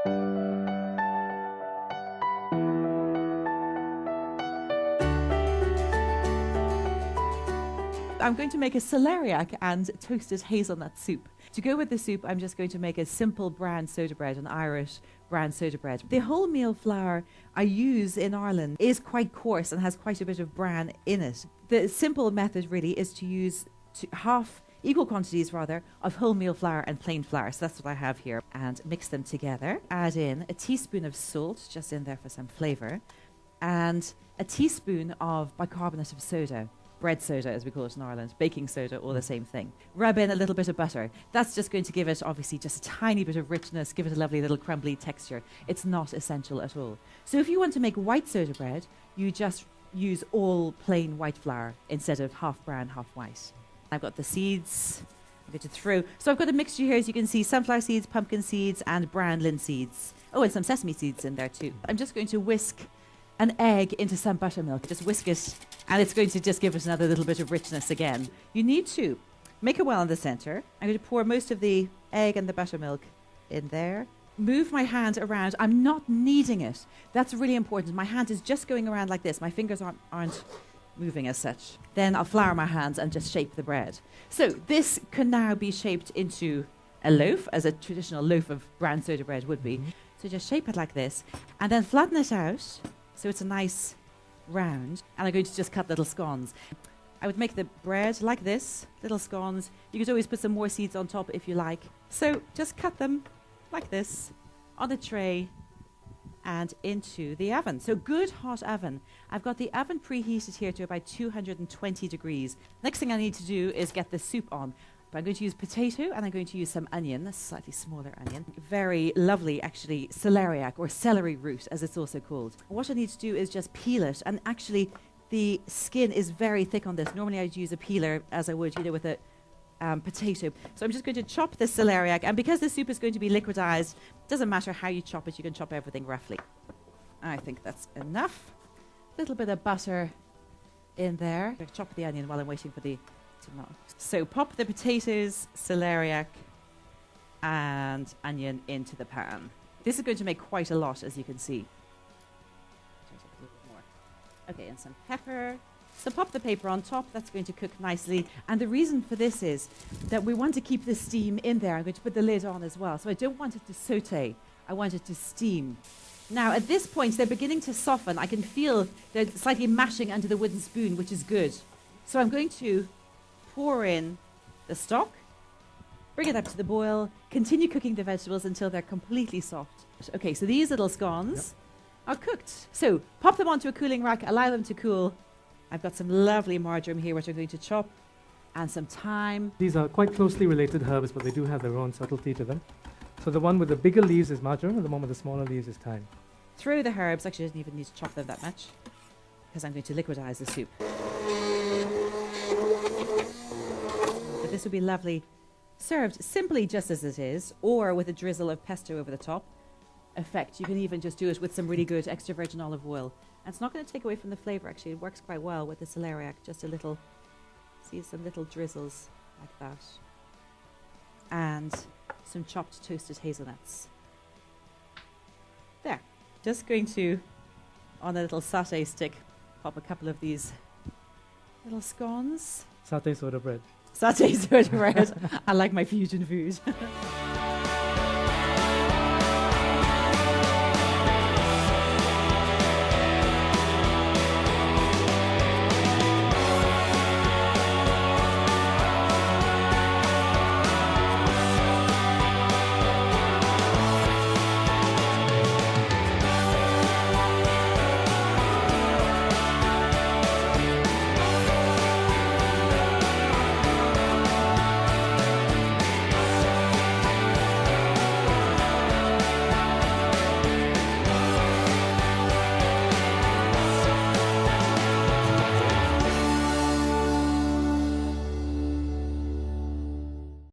I'm going to make a celeriac and toasted hazelnut soup. To go with the soup, I'm just going to make a simple brown soda bread, an Irish brown soda bread. The wholemeal flour I use in Ireland is quite coarse and has quite a bit of bran in it. The simple method really is to use equal quantities of wholemeal flour and plain flour. So that's what I have here. And mix them together. Add in a teaspoon of salt, just in there for some flavor, and a teaspoon of bicarbonate of soda. Bread soda, as we call it in Ireland, baking soda, all the same thing. Rub in a little bit of butter. That's just going to give it, obviously, just a tiny bit of richness, give it a lovely little crumbly texture. It's not essential at all. So if you want to make white soda bread, you just use all plain white flour instead of half brown, half white. I've got the seeds I'm going to throw. So I've got a mixture here, as you can see, sunflower seeds, pumpkin seeds, and brown linseeds. Oh, and some sesame seeds in there too. I'm just going to whisk an egg into some buttermilk. Just whisk it, and it's going to just give us another little bit of richness again. You need to make a well in the center. I'm going to pour most of the egg and the buttermilk in there. Move my hand around. I'm not kneading it. That's really important. My hand is just going around like this. My fingers aren't moving as such. Then I'll flour my hands and just shape the bread. So this can now be shaped into a loaf, as a traditional loaf of brown soda bread would be. So just shape it like this, and then flatten it out so it's a nice round. And I'm going to just cut little scones. I would make the bread like this, little scones. You could always put some more seeds on top if you like. So just cut them like this on a tray and into the oven. So good hot oven. I've got the oven preheated here to about 220 degrees. Next thing I need to do is get the soup on. But I'm going to use potato, and I'm going to use some onion, a slightly smaller onion. Very lovely, actually, celeriac, or celery root, as it's also called. What I need to do is just peel it, and actually the skin is very thick on this. Normally I'd use a peeler, as I would, with a potato. So I'm just going to chop the celeriac, and because the soup is going to be liquidized, it doesn't matter how you chop it, you can chop everything roughly. I think that's enough. A little bit of butter in there. I'll chop the onion while I'm waiting for the tomato. So pop the potatoes, celeriac, and onion into the pan. This is going to make quite a lot, as you can see. A little more. Okay, and some pepper. So pop the paper on top. That's going to cook nicely. And the reason for this is that we want to keep the steam in there. I'm going to put the lid on as well. So I don't want it to saute. I want it to steam. Now, at this point, they're beginning to soften. I can feel they're slightly mashing under the wooden spoon, which is good. So I'm going to pour in the stock, bring it up to the boil, continue cooking the vegetables until they're completely soft. Okay, so these little scones are cooked. So pop them onto a cooling rack, allow them to cool. I've got some lovely marjoram here, which I'm going to chop, and some thyme. These are quite closely related herbs, but they do have their own subtlety to them. So the one with the bigger leaves is marjoram, and the one with the smaller leaves is thyme. Throw the herbs. Actually, I didn't even need to chop them that much, because I'm going to liquidize the soup. But this would be lovely served simply just as it is, or with a drizzle of pesto over the top. You can even just do it with some really good extra virgin olive oil. And it's not going to take away from the flavor, actually. It works quite well with the celeriac. Just a little, see, some little drizzles like that. And some chopped toasted hazelnuts. There. Just going to, on a little satay stick, pop a couple of these little scones. Satay soda bread. Satay soda bread. I like my fusion food.